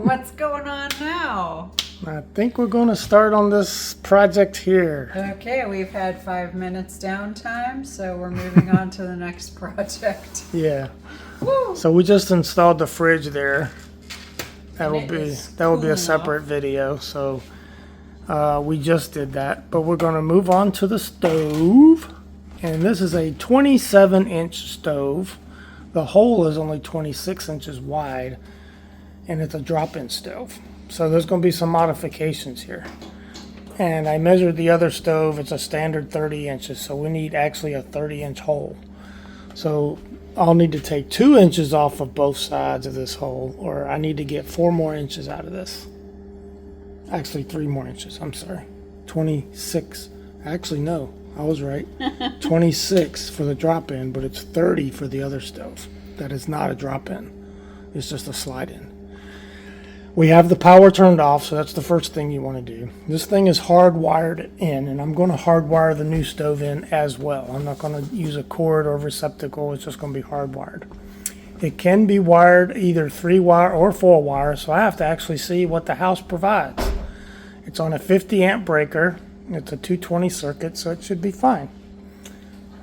what's going on now? I think we're going to start on this project here. Okay, we've had 5 minutes downtime, so we're moving on to the next project. Yeah. Woo! So we just installed the fridge there. That will it be is a cool separate video. So we just did that, but we're going to move on to the stove. And this is a 27-inch stove. The hole is only 26 inches wide, and it's a drop-in stove. So there's going to be some modifications here. And I measured the other stove. It's a standard 30 inches, so we need actually a 30-inch hole. So I'll need to take 2 inches off of both sides of this hole, or I need to get 4 more inches out of this. Actually, 3 more inches. I'm sorry. 26. Actually, no. I was right. 26 for the drop-in, but it's 30 for the other stove. That is not a drop-in. It's just a slide-in. We have the power turned off, so that's the first thing you want to do. This thing is hardwired in, and I'm going to hardwire the new stove in as well. I'm not going to use a cord or receptacle. It's just going to be hardwired. It can be wired either 3-wire or 4-wire, so I have to actually see what the house provides. It's on a 50 amp breaker. It's a 220 circuit, so it should be fine.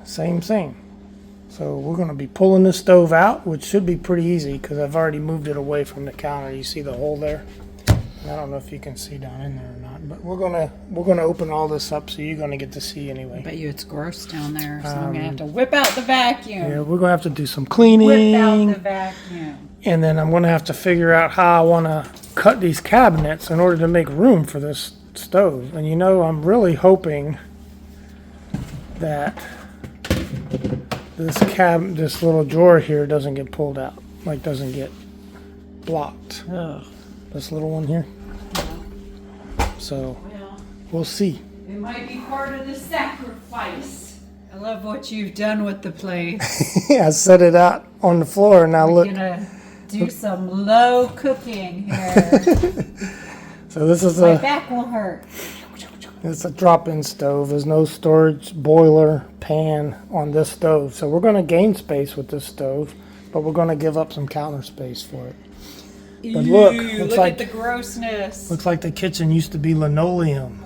Same thing. So we're going to be pulling this stove out, which should be pretty easy because I've already moved it away from the counter. You see the hole there? I don't know if you can see down in there or not, but we're gonna open all this up, so you're gonna get to see anyway. I bet you it's gross down there, so I'm gonna have to whip out the vacuum. Yeah, we're gonna have to do some cleaning. Whip out the vacuum. And then I'm gonna have to figure out how I want to cut these cabinets in order to make room for this stove. And you know, I'm really hoping that this little drawer here doesn't get pulled out, like doesn't get blocked. Ugh. This little one here. So we'll see. It might be part of the sacrifice. I love what you've done with the place. I set it out on the floor, and now look. We're gonna do some low cooking here. So this is My back will hurt. It's a drop-in stove. There's no storage boiler pan on this stove. So we're going to gain space with this stove, but we're going to give up some counter space for it. But look at the grossness. Looks like the kitchen used to be linoleum.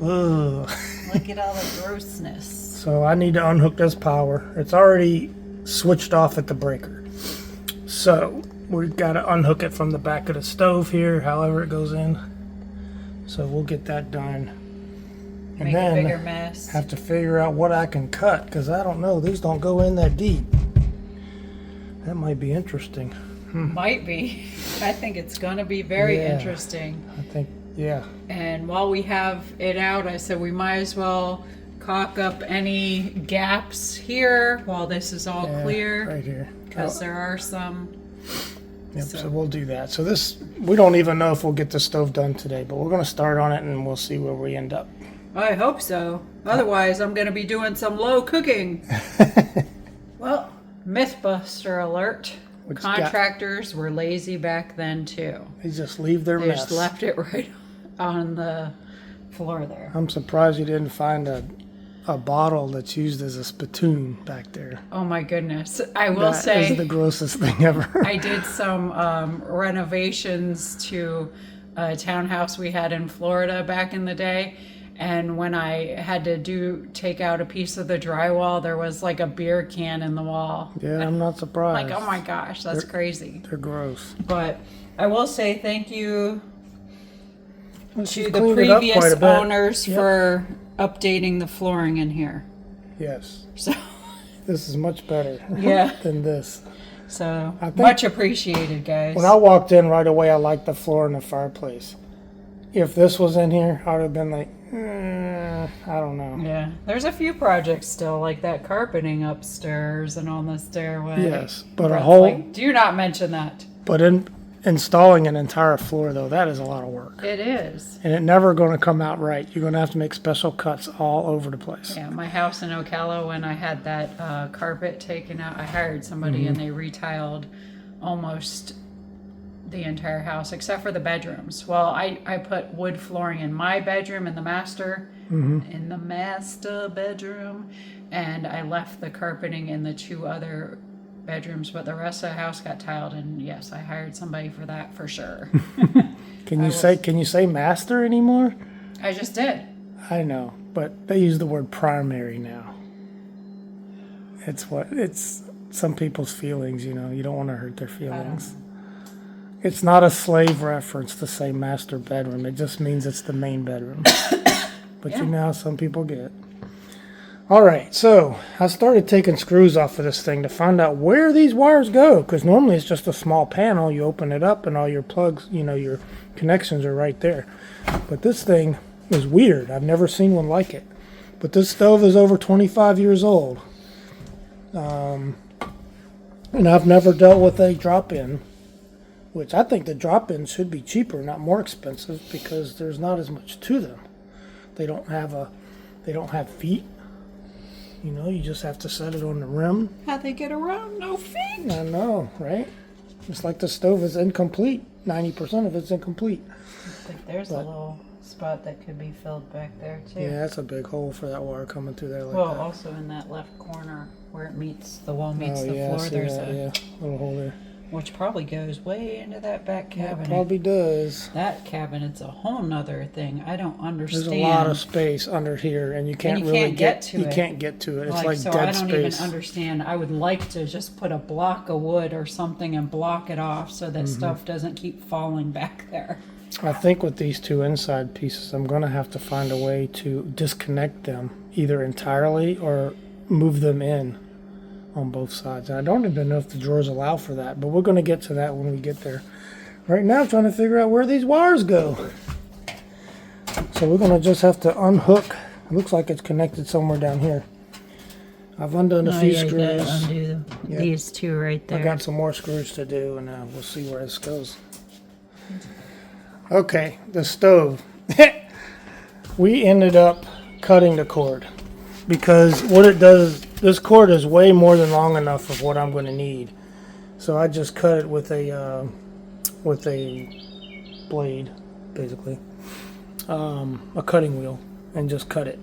Ugh. Look at all the grossness. So I need to unhook this power. It's already switched off at the breaker. So we've got to unhook it from the back of the stove here, however it goes in. So we'll get that done. And Make then a bigger mess. Have to figure out what I can cut, because I don't know. These don't go in that deep. That might be interesting. Might be. I think it's going to be very interesting. I think, yeah. And while we have it out, I said we might as well caulk up any gaps here while this is all clear. Right here. Because there are some. Yep, so we'll do that. So this, we don't even know if we'll get the stove done today, but we're going to start on it and we'll see where we end up. I hope so. Otherwise, I'm going to be doing some low cooking. Well, Mythbuster alert. Contractors were lazy back then, too. They just leave their They mess. just left it right on the floor there. I'm surprised you didn't find a bottle that's used as a spittoon back there. Oh, my goodness. I will say... That is the grossest thing ever. I did some renovations to a townhouse we had in Florida back in the day. And when I had to take out a piece of the drywall, there was like a beer can in the wall. Yeah, I'm not surprised. Like, oh my gosh, that's crazy. They're gross. But I will say thank you to the cleaned it up previous quite a bit. owners for updating the flooring in here. Yes. So This is much better than this. So I think much appreciated, guys. When I walked in right away, I liked the floor and the fireplace. If this was in here, I would have been like, I don't know. Yeah, there's a few projects still, like that carpeting upstairs and on the stairway. Yes, but That's a whole... like, do not mention that. But installing an entire floor, though, that is a lot of work. It is. And it's never going to come out right. You're going to have to make special cuts all over the place. Yeah, my house in Ocala, when I had that carpet taken out, I hired somebody and they retiled almost the entire house except for the bedrooms. Well, I put wood flooring in my bedroom in the master bedroom, and I left the carpeting in the 2 other bedrooms, but the rest of the house got tiled, and yes, I hired somebody for that for sure. Can you say master anymore? I just did. I know, but they use the word primary now. It's some people's feelings, you know. You don't want to hurt their feelings. It's not a slave reference to say master bedroom. It just means it's the main bedroom. But Yeah. you know how some people get. All right, so I started taking screws off of this thing to find out where these wires go, because normally it's just a small panel. You open it up and all your plugs, you know, your connections are right there. But this thing is weird. I've never seen one like it. But this stove is over 25 years old. And I've never dealt with a drop-in, which I think the drop-in should be cheaper, not more expensive, because there's not as much to them. They don't have feet. You know, you just have to set it on the rim. How'd they get around? No feet. I know, right? It's like the stove is incomplete. 90% of it's incomplete. I think there's a little spot that could be filled back there too. Yeah, that's a big hole for that wire coming through there like Well, that. also in that left corner where it meets the wall meets Oh, the yeah, I floor, see there's that, a little hole there. which probably goes way into that back Yeah, cabinet. it probably does. That cabinet's a whole nother thing. I don't understand. There's a lot of space under here, and you can't you really can't get to you it. can't get to it. It's like so dead I don't space. even understand. I would like to just put a block of wood or something and block it off so that stuff doesn't keep falling back there. I think with these two inside pieces, I'm going to have to find a way to disconnect them either entirely or move them in on both sides. And I don't even know if the drawers allow for that, but we're going to get to that when we get there. Right now, I'm trying to figure out where these wires go. So we're going to just have to unhook. It looks like it's connected somewhere down here. I've undone a few screws. Undo Yep. these two right I there. got some more screws to do, and we'll see where this goes. Okay, the stove. We ended up cutting the cord because what it does, this cord is way more than long enough of what I'm going to need. So I just cut it with a blade, basically, a cutting wheel, and just cut it.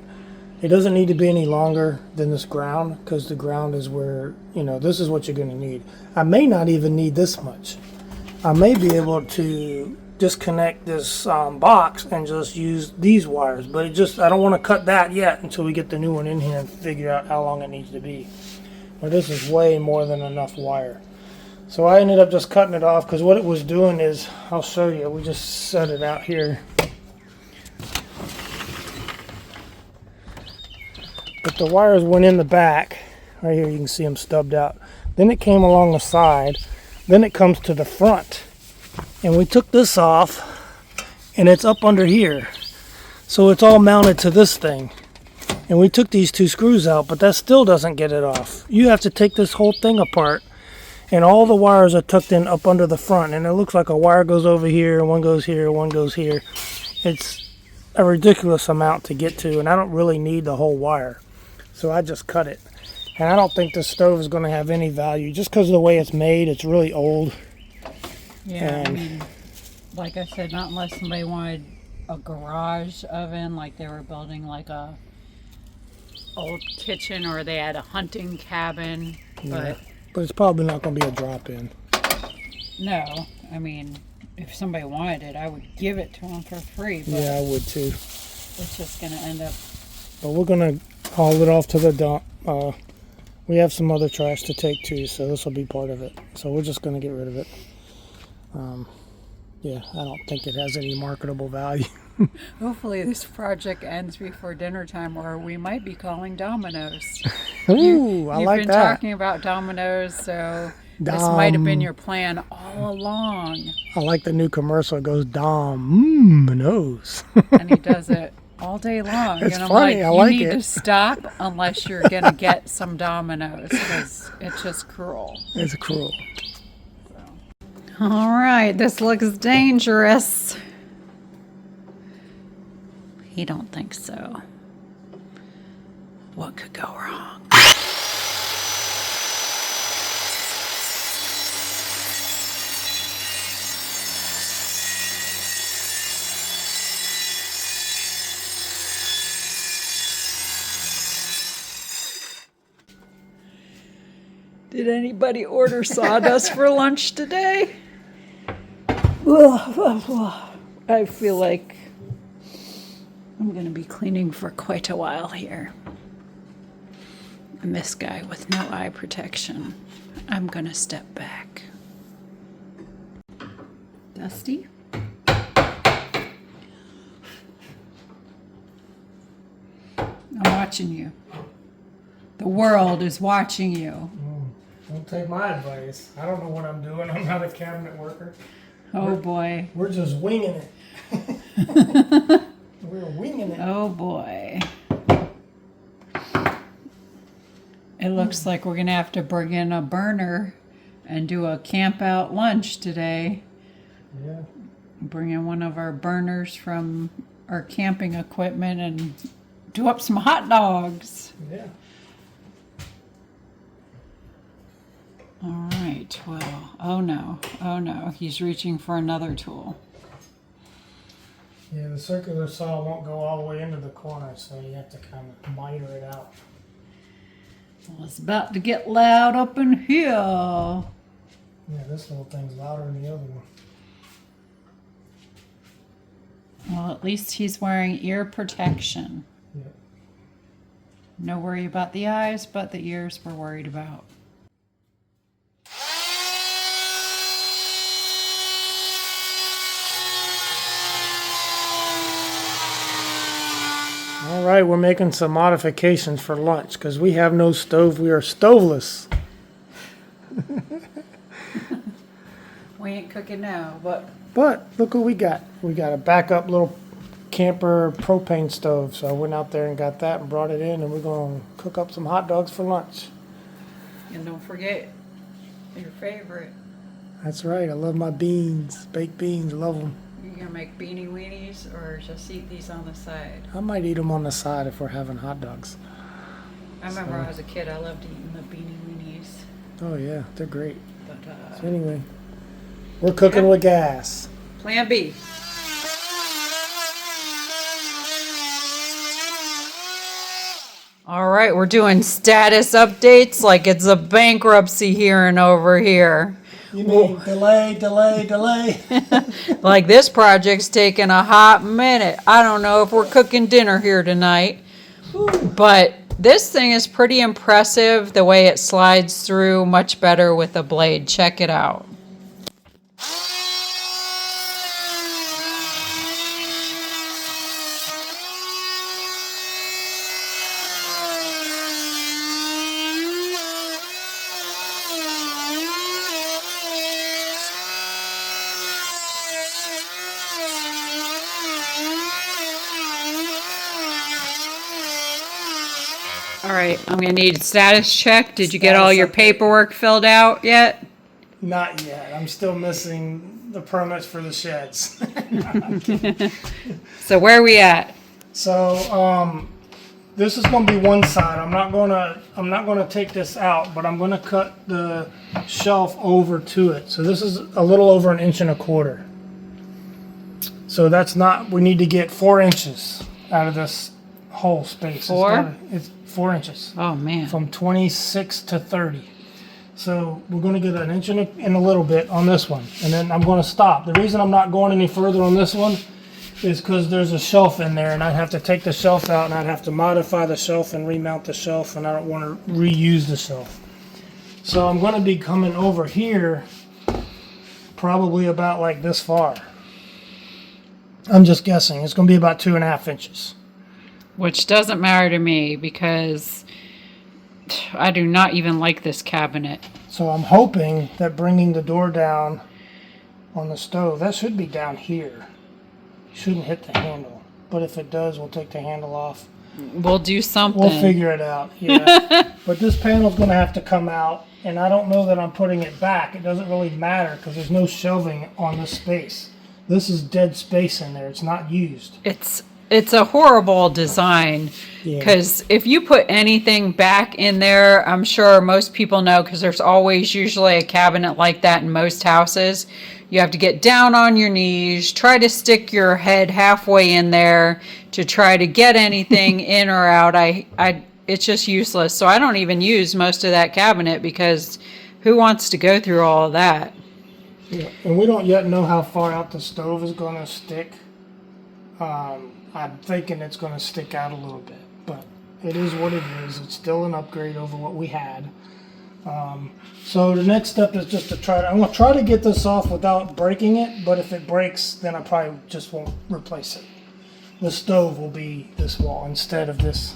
It doesn't need to be any longer than this ground because the ground is where, you know, this is what you're going to need. I may not even need this much. I may be able to disconnect this box and just use these wires, but I don't want to cut that yet until we get the new one in here and figure out how long it needs to be. But this is way more than enough wire. So I ended up just cutting it off because what it was doing is, I'll show you, we just set it out here. But the wires went in the back. Right here you can see them stubbed out. Then it came along the side. Then it comes to the front. And we took this off and it's up under here. So it's all mounted to this thing. And we took these two screws out, but that still doesn't get it off. You have to take this whole thing apart and all the wires are tucked in up under the front. And it looks like a wire goes over here, one goes here, one goes here. It's a ridiculous amount to get to, and I don't really need the whole wire. So I just cut it. And I don't think this stove is going to have any value just because of the way it's made. It's really old. Yeah, I mean, like I said, not unless somebody wanted a garage oven, like they were building like a old kitchen or they had a hunting cabin. Yeah. But it's probably not going to be a drop-in. No, I mean, if somebody wanted it, I would give it to them for free. But Yeah, I would too. it's just going to end up. But we're going to haul it off to the dump. We have some other trash to take too, so this will be part of it. So we're just going to get rid of it. Yeah, I don't think it has any marketable value. Hopefully, this project ends before dinner time, or we might be calling Domino's. Ooh, I like that. You've been talking about Domino's, so this might have been your plan all along. I like the new commercial. It goes Domino's. And he does it all day long. It's and I'm funny. like, I you like need it. to stop unless you're going to get some Domino's, because it's just cruel. It's cruel. All right, this looks dangerous. He don't think so. What could go wrong? Did anybody order sawdust for lunch today? I feel like I'm going to be cleaning for quite a while here. And this guy with no eye protection. I'm going to step back. Dusty? I'm watching you. The world is watching you. Don't take my advice. I don't know what I'm doing. I'm not a cabinet worker. Oh boy. We're just winging it. We're winging it. Oh boy. It looks like we're going to have to bring in a burner and do a camp out lunch today. Yeah. Bring in one of our burners from our camping equipment and do up some hot dogs. Yeah. All right, well, oh no, he's reaching for another tool. Yeah, the circular saw won't go all the way into the corner, so you have to kind of miter it out. Well, it's about to get loud up in here. Yeah, this little thing's louder than the other one. Well, at least he's wearing ear protection. Yeah. No worry about the eyes, but the ears we're worried about. All right, we're making some modifications for lunch because we have no stove. We are stoveless. We ain't cooking now, but But look what we got. We got a backup little camper propane stove. So I went out there and got that and brought it in, and we're going to cook up some hot dogs for lunch. and don't forget your favorite. That's right. I love my beans, baked beans. Love them. You gonna make beanie weenies or just eat these on the side? I might eat them on the side if we're having hot dogs. I remember when I was a kid, I loved eating the beanie weenies. Oh yeah, they're great. But So anyway, we're cooking with gas. Plan B. All right, we're doing status updates like it's a bankruptcy hearing over here. You mean delay? Like this project's taking a hot minute. I don't know if we're cooking dinner here tonight, but this thing is pretty impressive the way it slides through, much better with a blade. Check it out. All right, I'm gonna need a status check. Did you get all your paperwork filled out yet? Not yet. I'm still missing the permits for the sheds. So where are we at? So this is going to be one side. I'm not going to take this out, but I'm going to cut the shelf over to it. So this is a little over 1.25 inches. So that's not. We need to get 4 inches out of this whole space. It's 4 inches. Oh man. From 26 to 30. So we're going to get 1 inch and a little bit on this one, and then I'm going to stop. The reason I'm not going any further on this one is because there's a shelf in there, and I'd have to take the shelf out, and I'd have to modify the shelf and remount the shelf, and I don't want to reuse the shelf. So I'm going to be coming over here probably about like this far. I'm just guessing. It's going to be about 2.5 inches. Which doesn't matter to me because I do not even like this cabinet. So I'm hoping that bringing the door down on the stove, that should be down here. Shouldn't hit the handle. But if it does, we'll take the handle off. We'll do something. We'll figure it out, yeah. But this panel's going to have to come out, and I don't know that I'm putting it back. It doesn't really matter because there's no shelving on this space. This is dead space in there. It's not used. It's a horrible design because if you put anything back in there, I'm sure most people know because there's always usually a cabinet like that in most houses. You have to get down on your knees, try to stick your head halfway in there to try to get anything in or out. I it's just useless. So I don't even use most of that cabinet because who wants to go through all of that? Yeah, and we don't yet know how far out the stove is going to stick. I'm thinking it's going to stick out a little bit, but it is what it is. It's still an upgrade over what we had. So the next step is just to I'm going to try to get this off without breaking it, but if it breaks, then I probably just won't replace it. The stove will be this wall instead of this.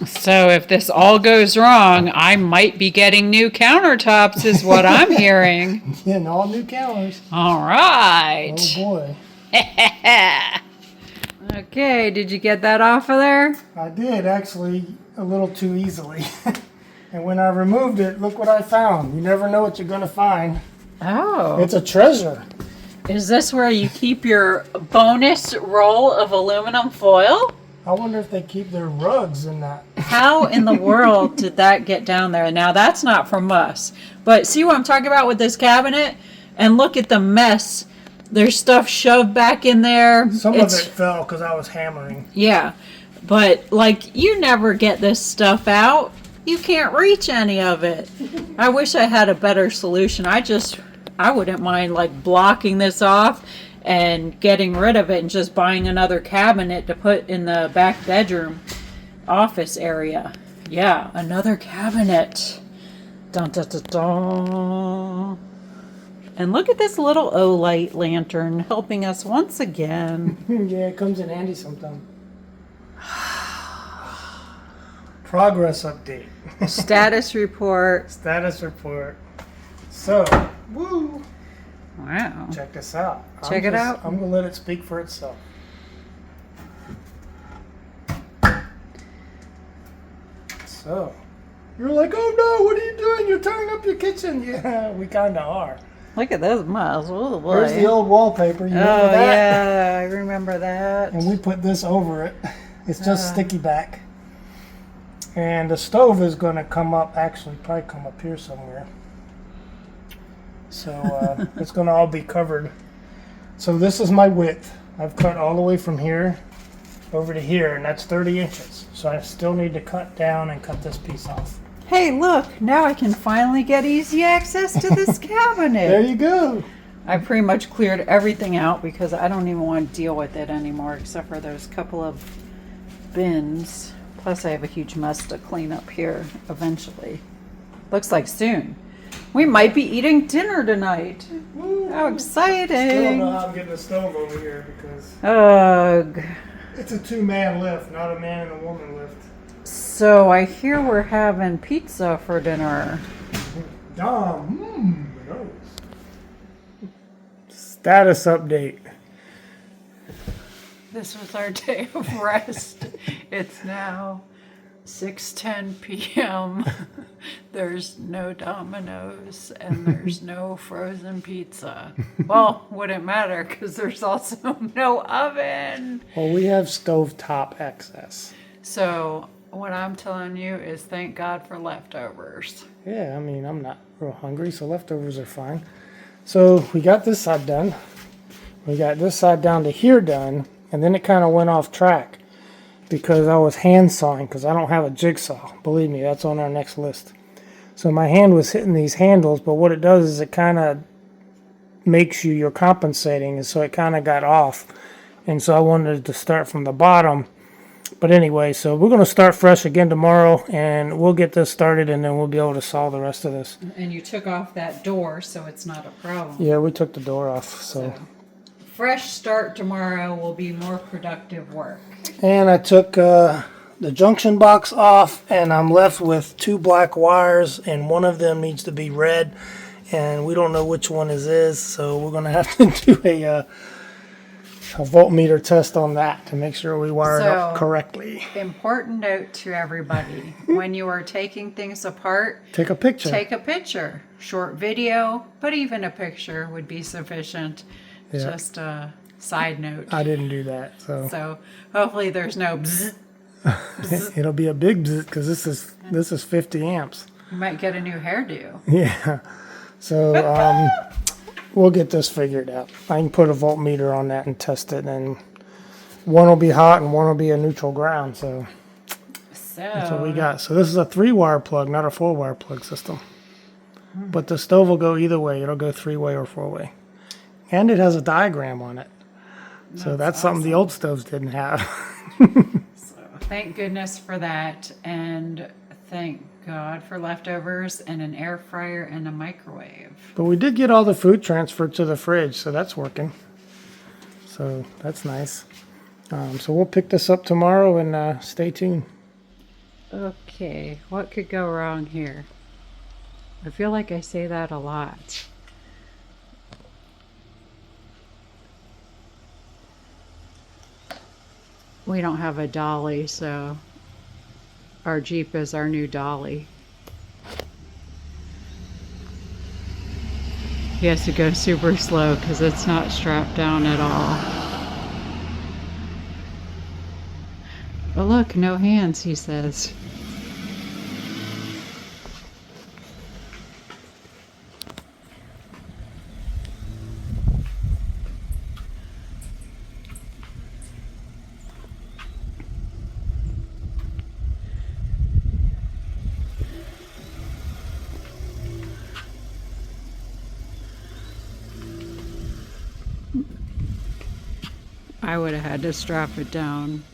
So if this all goes wrong, I might be getting new countertops is what I'm hearing. Yeah, and all new counters. All right. Oh boy. Okay, did you get that off of there? I did, actually, a little too easily. And when I removed it, look what I found. You never know what you're going to find. Oh. It's a treasure. Is this where you keep your bonus roll of aluminum foil? I wonder if they keep their rugs in that. How in the world did that get down there? Now, that's not from us. But see what I'm talking about with this cabinet? And look at the mess. There's stuff shoved back in there. Some of it fell because I was hammering. Yeah. But, like, you never get this stuff out. You can't reach any of it. I wish I had a better solution. I wouldn't mind, like, blocking this off and getting rid of it and just buying another cabinet to put in the back bedroom office area. Yeah, another cabinet. Dun, dun, dun, dun. And look at this little O-light lantern helping us once again. Yeah, it comes in handy sometime. Progress update. Status report. Status report. So, woo. Wow. Check this out. Check it out. I'm going to let it speak for itself. So, you're like, oh no, what are you doing? You're tearing up your kitchen. Yeah, we kind of are. Look at this mess. Oh, boy. There's the old wallpaper. You remember that? Yeah, I remember that. And we put this over it. It's just sticky back. And the stove is going to come up, actually probably come up here somewhere. So it's going to all be covered. So this is my width. I've cut all the way from here over to here, and that's 30 inches. So I still need to cut down and cut this piece off. Hey, look, now I can finally get easy access to this cabinet. There you go. I pretty much cleared everything out because I don't even want to deal with it anymore, except for those couple of bins. Plus, I have a huge mess to clean up here eventually. Looks like soon. We might be eating dinner tonight. Woo. How exciting. I don't know how I'm getting the stove over here because Ugh. it's a two-man lift, not a man and a woman lift. So I hear we're having pizza for dinner. Dumb. Status update. This was our day of rest. It's now 6:10 p.m. There's no Domino's and there's no frozen pizza. Well, wouldn't matter because there's also no oven. Well, we have stovetop access. So what I'm telling you is thank God for leftovers. Yeah, I mean, I'm not real hungry, so leftovers are fine. So we got this side done. We got this side down to here done, and then it kind of went off track because I was hand sawing because I don't have a jigsaw. Believe me, that's on our next list. So my hand was hitting these handles, but what it does is it kind of makes you're compensating, and so it kind of got off. And so I wanted to start from the bottom. But anyway, so we're going to start fresh again tomorrow, and we'll get this started, and then we'll be able to solve the rest of this. And you took off that door, so it's not a problem. Yeah, we took the door off, so. Fresh start tomorrow will be more productive work. And I took the junction box off, and I'm left with 2 black wires, and one of them needs to be red, and we don't know which one is, so we're going to have to do a voltmeter test on that to make sure we wire it up correctly. Important note to everybody, when you are taking things apart, take a picture. Take a picture. Short video, but even a picture would be sufficient. Yeah. Just a side note. I didn't do that, so. So hopefully there's no bzzz. It'll be a big bzzz because this is 50 amps. You might get a new hairdo. Yeah. So we'll get this figured out. I can put a voltmeter on that and test it, and one will be hot and one will be a neutral ground. So That's what we got. So this is a 3-wire plug, not a 4-wire plug system. But the stove will go either way. It'll go 3-way or 4-way. And it has a diagram on it. So that's awesome. something the old stoves didn't have. So thank goodness for that. And thank God for leftovers and an air fryer and a microwave. But we did get all the food transferred to the fridge, so that's working. So that's nice. So we'll pick this up tomorrow and stay tuned. Okay, what could go wrong here? I feel like I say that a lot. We don't have a dolly, so our Jeep is our new dolly. He has to go super slow because it's not strapped down at all. Oh look, no hands, he says. I would have had to strap it down.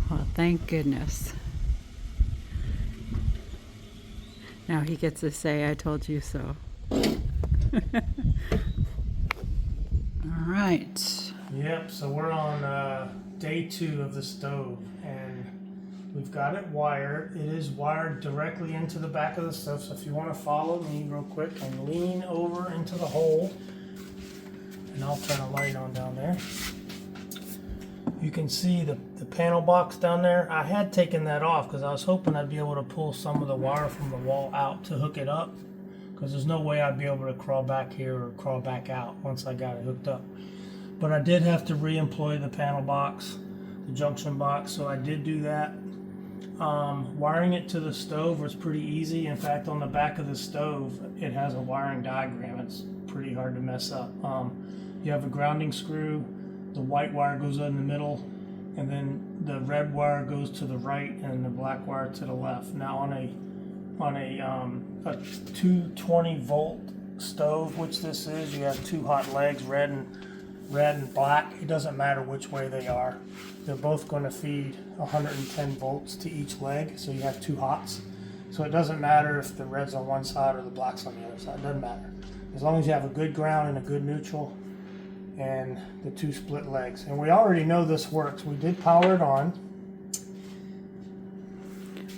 Well, thank goodness. Now he gets to say, I told you so. All right. Yep, so we're on day 2 of the stove, and we've got it wired. It is wired directly into the back of the stove, so if you want to follow me real quick and lean over into the hole, and I'll turn a light on down there. You can see the panel box down there. I had taken that off because I was hoping I'd be able to pull some of the wire from the wall out to hook it up, because there's no way I'd be able to crawl back here or crawl back out once I got it hooked up. But I did have to re-employ the panel box, the junction box, so I did do that. Wiring it to the stove was pretty easy. In fact, on the back of the stove, it has a wiring diagram. It's pretty hard to mess up. You have a grounding screw. The white wire goes in the middle, and then the red wire goes to the right, and the black wire to the left. Now on a 220 volt stove, which this is, you have 2 hot legs, red and black. It doesn't matter which way they are. They're both going to feed 110 volts to each leg, so you have 2 hots. So it doesn't matter if the red's on one side or the black's on the other side. It doesn't matter. As long as you have a good ground and a good neutral and the 2 split legs. And we already know this works. We did power it on.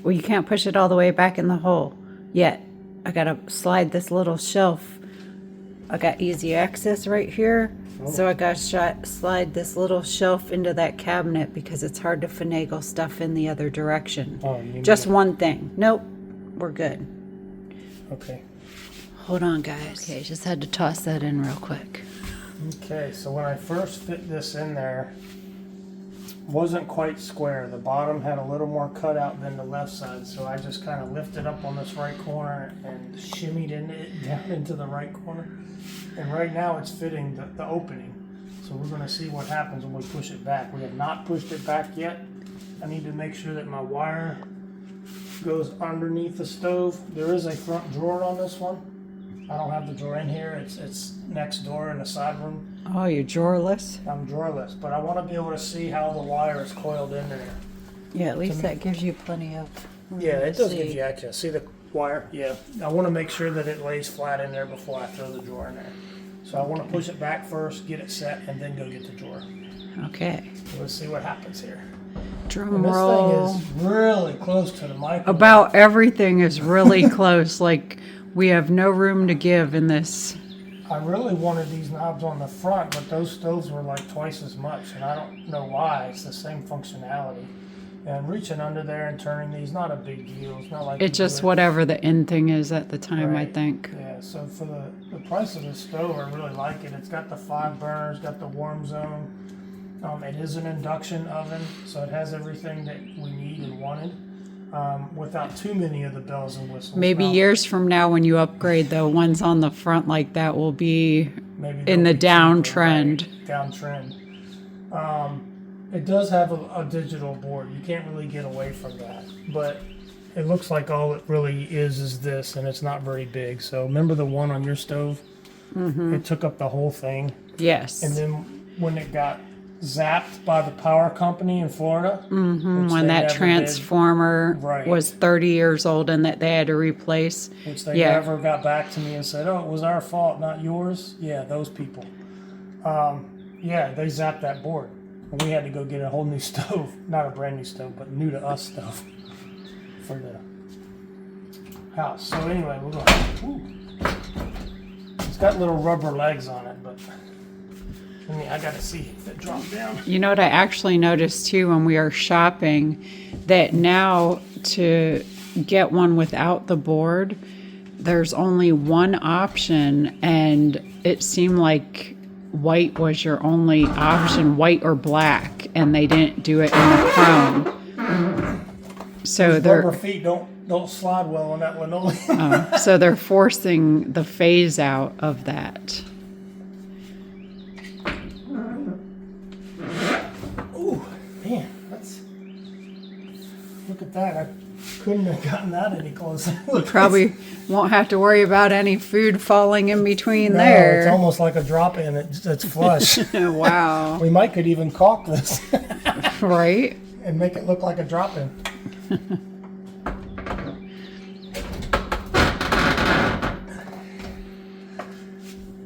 Well, you can't push it all the way back in the hole yet. I gotta slide this little shelf. I got easy access right here. So I gotta slide this little shelf into that cabinet because it's hard to finagle stuff in the other direction. Oh, you need Just one thing. Nope, we're good. Okay. Hold on, guys. Okay, just had to toss that in real quick. Okay, so when I first fit this in there, wasn't quite square. The bottom had a little more cutout than the left side, so I just kind of lifted up on this right corner and shimmied it down into the right corner. And right now it's fitting the opening. So we're going to see what happens when we push it back. We have not pushed it back yet. I need to make sure that my wire goes underneath the stove. There is a front drawer on this one. I don't have the drawer in here. It's next door in the side room. Oh, you're drawerless? I'm drawerless, but I want to be able to see how the wire is coiled in there. Yeah, at least that gives you plenty of Yeah, it does give you access. See the wire? Yeah. I want to make sure that it lays flat in there before I throw the drawer in there. So I want to push it back first, get it set, and then go get the drawer. Okay. So let's see what happens here. Drum And this roll. thing is really close to the microwave. About everything is really close. Like, we have no room to give in this. I really wanted these knobs on the front, but those stoves were like twice as much, and I don't know why. It's the same functionality. And reaching under there and turning these, not a big deal. It's not like It's just whatever the end thing is at the time, Right. I think. Yeah, so for the price of this stove, I really like it. It's got the 5 burners, got the warm zone. It is an induction oven, so it has everything that we need and wanted. without too many of the bells and whistles. Maybe Now, years from now, when you upgrade, the ones on the front like that will be maybe in they'll the be cheaper, downtrend. right? Downtrend. It does have a digital board. You can't really get away from that. But it looks like all it really is this, and it's not very big. So remember the one on your stove? Mm-hmm. It took up the whole thing. Yes. And then when it got zapped by the power company in Florida, when that transformer Right. was 30 years old and that they had to replace. which they never got back to me and said, "Oh, it was our fault, not yours." Yeah, those people. They zapped that board. And we had to go get a whole new stove, not a brand new stove, but new to us stove for the house. So anyway, we're going. It's got little rubber legs on it, but I gotta see if it dropped down. You know what I actually noticed too when we are shopping, that now to get one without the board, there's only one option, and it seemed like white was your only option, white or black, and they didn't do it in the chrome. So Those rubber feet don't slide well on that linoleum. so they're forcing the phase out of that. Ooh, man, look at that. I couldn't have gotten that any closer. Probably won't have to worry about any food falling in between No, there. it's almost like a drop-in. It's flush. Wow. We could even caulk this Right? and make it look like a drop-in.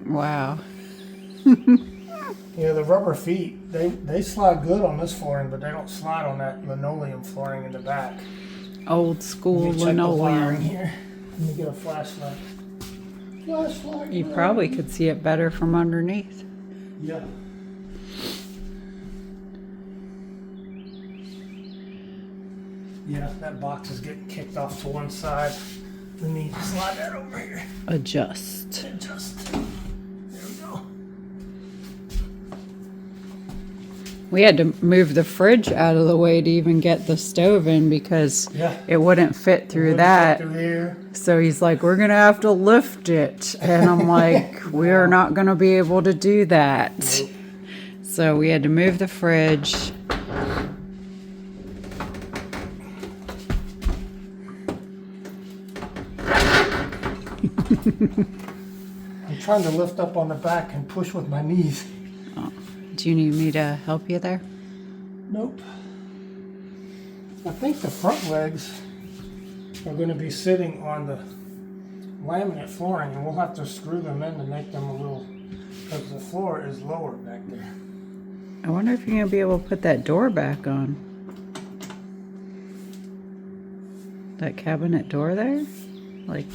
Wow. The rubber feet, they slide good on this flooring, but they don't slide on that linoleum flooring in the back. Old school Let me check the wiring linoleum. here. Let me get a flashlight. You probably could see it better from underneath. Yeah. Yeah, that box is getting kicked off to one side. Let me slide that over here. Adjust. There we go. We had to move the fridge out of the way to even get the stove in because it wouldn't fit through that. Through here. So he's like, we're going to have to lift it. And I'm like, we're not going to be able to do that. Nope. So we had to move the fridge. I'm trying to lift up on the back and push with my knees. Do you need me to help you there? Nope. I think the front legs are going to be sitting on the laminate flooring, and we'll have to screw them in to make them a little, because the floor is lower back there. I wonder if you're going to be able to put that door back on. That cabinet door there? Like,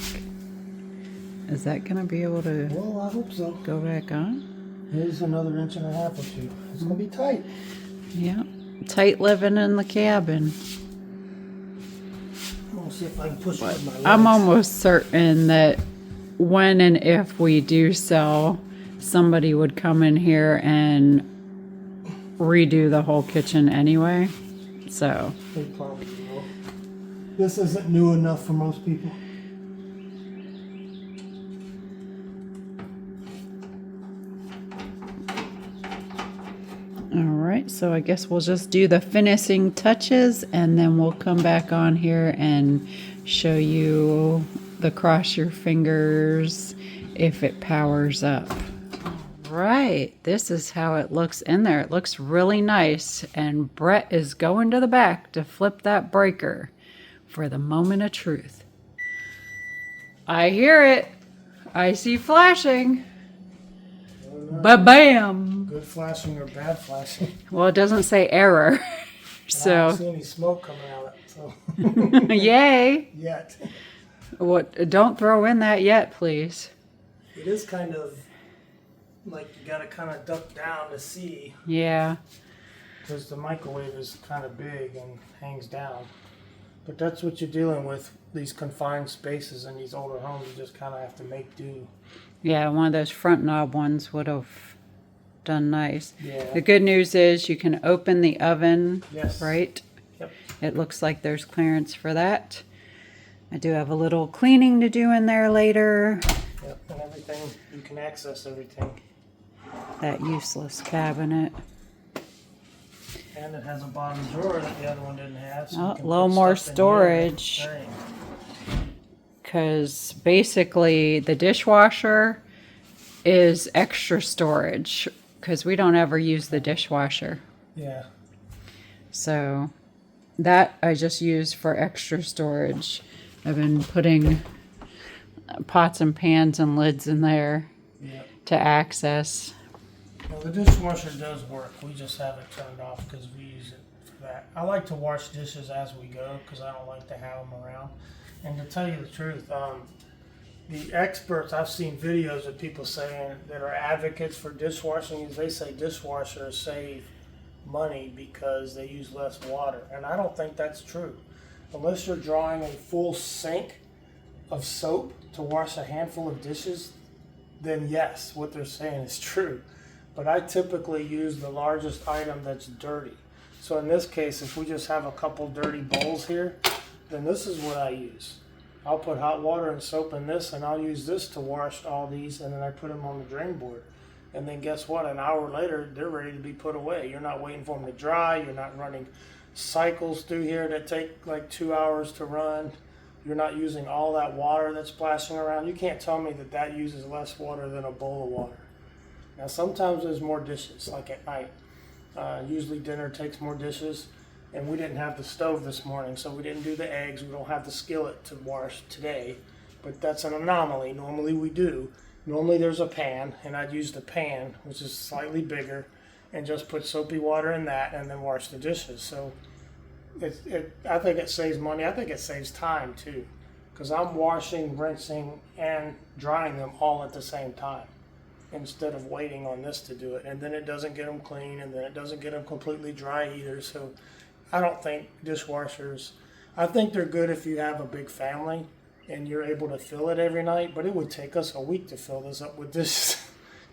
is that going to be able to Well, I hope so. go back on? Here's another inch and a half or two. It's going to be tight. Yeah. Tight living in the cabin. I'm going to see if I can push with my legs. I'm almost certain that when and if we do sell, somebody would come in here and redo the whole kitchen anyway. So They probably will. This isn't new enough for most people. all right, so I guess we'll just do the finishing touches and then we'll come back on here and show you the cross your fingers if it powers up. Right, this is how it looks in there. It looks really nice, and Brett is going to the back to flip that breaker for the moment of truth. I hear it. I see flashing. Ba-bam. Good flashing or bad flashing. Well, it doesn't say error. I So, don't see any smoke coming out of it. So yay. yet. What? Don't throw in that yet, please. It is kind of like you got to kind of duck down to see, Yeah. because the microwave is kind of big and hangs down. But that's what you're dealing with, these confined spaces in these older homes. You just kind of have to make do. Yeah, one of those front knob ones would have done nice. Yeah. The good news is you can open the oven, Yes. right? Yep. It looks like there's clearance for that. I do have a little cleaning to do in there later. Yep, and everything, you can access everything. That useless cabinet. And it has a bottom drawer that the other one didn't have. So Oh, you can a little put more stuff in storage. here. Right. Because basically the dishwasher is extra storage. Because we don't ever use the dishwasher. Yeah. So that I just use for extra storage. I've been putting pots and pans and lids in there Yep. to access. Well, the dishwasher does work. We just have it turned off because we use it for that. I like to wash dishes as we go because I don't like to have them around. And to tell you the truth, the experts, I've seen videos of people saying that are advocates for dishwashing, they say dishwashers save money because they use less water. And I don't think that's true. Unless you're drawing a full sink of soap to wash a handful of dishes, then yes, what they're saying is true. But I typically use the largest item that's dirty. So in this case, if we just have a couple dirty bowls here, then this is what I use. I'll put hot water and soap in this, and I'll use this to wash all these, and then I put them on the drain board. And then guess what? An hour later, they're ready to be put away. You're not waiting for them to dry. You're not running cycles through here that take like 2 hours to run. You're not using all that water that's splashing around. You can't tell me that that uses less water than a bowl of water. Now, sometimes there's more dishes, like at night. Usually dinner takes more dishes, and we didn't have the stove this morning, so we didn't do the eggs. We don't have the skillet to wash today, but that's an anomaly. Normally we do. Normally there's a pan, and I'd use the pan, which is slightly bigger, and just put soapy water in that and then wash the dishes. So I think it saves money. I think it saves time too, because I'm washing, rinsing, and drying them all at the same time instead of waiting on this to do it. And then it doesn't get them clean, and then it doesn't get them completely dry either. So I don't think dishwashers, I think they're good if you have a big family and you're able to fill it every night, but it would take us a week to fill this up with dishes.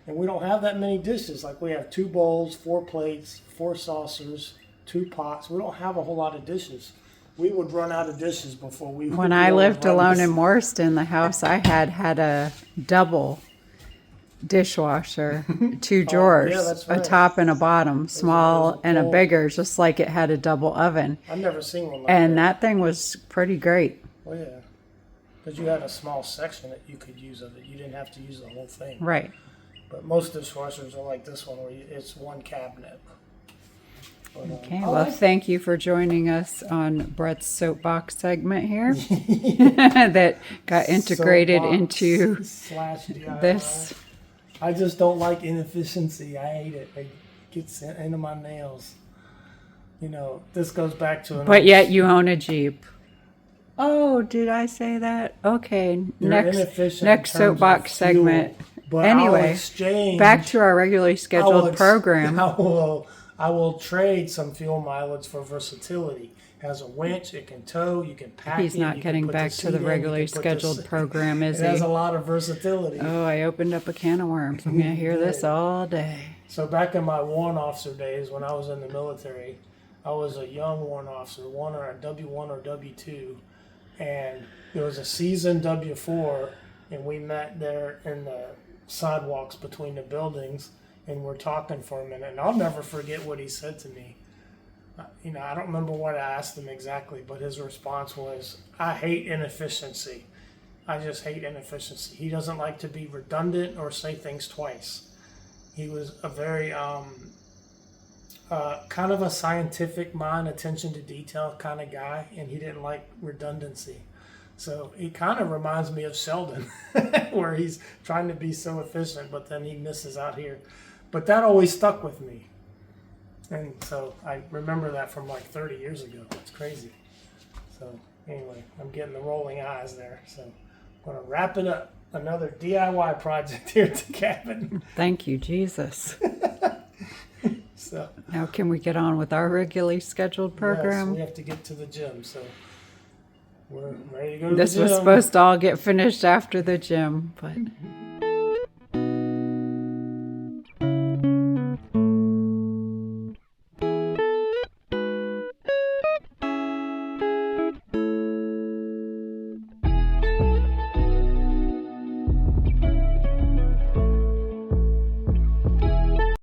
And we don't have that many dishes. Like, we have 2 bowls, 4 plates, 4 saucers, 2 pots. We don't have a whole lot of dishes. We would run out of dishes before we When I lived alone in Morriston, the house I had a double dishwasher, 2 drawers, yeah, that's right. a top and a bottom, small there's a and a full- bigger, just like it had a double oven. I've never seen one like And that. that thing was pretty great. Oh, yeah. Because you had a small section that you could use of it. You didn't have to use the whole thing. Right. But most dishwashers are like this one, where it's one cabinet. But, Okay, I well, like- thank you for joining us on Brett's soapbox segment here that got integrated Soapbox into / DIY. this. I just don't like inefficiency. I hate it. It gets into my nails. You know, this goes back to But yet you own a Jeep. Oh, did I say that? Okay, they're inefficient in next terms of soapbox fuel, segment. But I'll Anyway, exchange, back to our regularly I will scheduled ex- program. I will trade some fuel mileage for versatility. It has a winch. It can tow. You can pack He's it, not you can getting put back seat to the in, you regularly can put the scheduled seat- program, is It has he? a lot of versatility. Oh, I opened up a can of worms. I'm going to hear this all day. So back in my warrant officer days, when I was in the military, I was a young warrant officer, one or a W1 or W2, and there was a seasoned W4, and we met there in the sidewalks between the buildings, and we're talking for a minute, and I'll never forget what he said to me. You know, I don't remember what I asked him exactly, but his response was, "I hate inefficiency. I just hate inefficiency." He doesn't like to be redundant or say things twice. He was a very kind of a scientific mind, attention to detail kind of guy, and he didn't like redundancy. So he kind of reminds me of Sheldon, where he's trying to be so efficient, but then he misses out here. But that always stuck with me. And so I remember that from like 30 years ago. It's crazy. So anyway, I'm getting the rolling eyes there. So I'm going to wrap it up. Another DIY project here at the cabin. Thank you, Jesus. So Now, can we get on with our regularly scheduled yes, program? we have to get to the gym. So we're ready to go to This the gym. was supposed to all get finished after the gym, but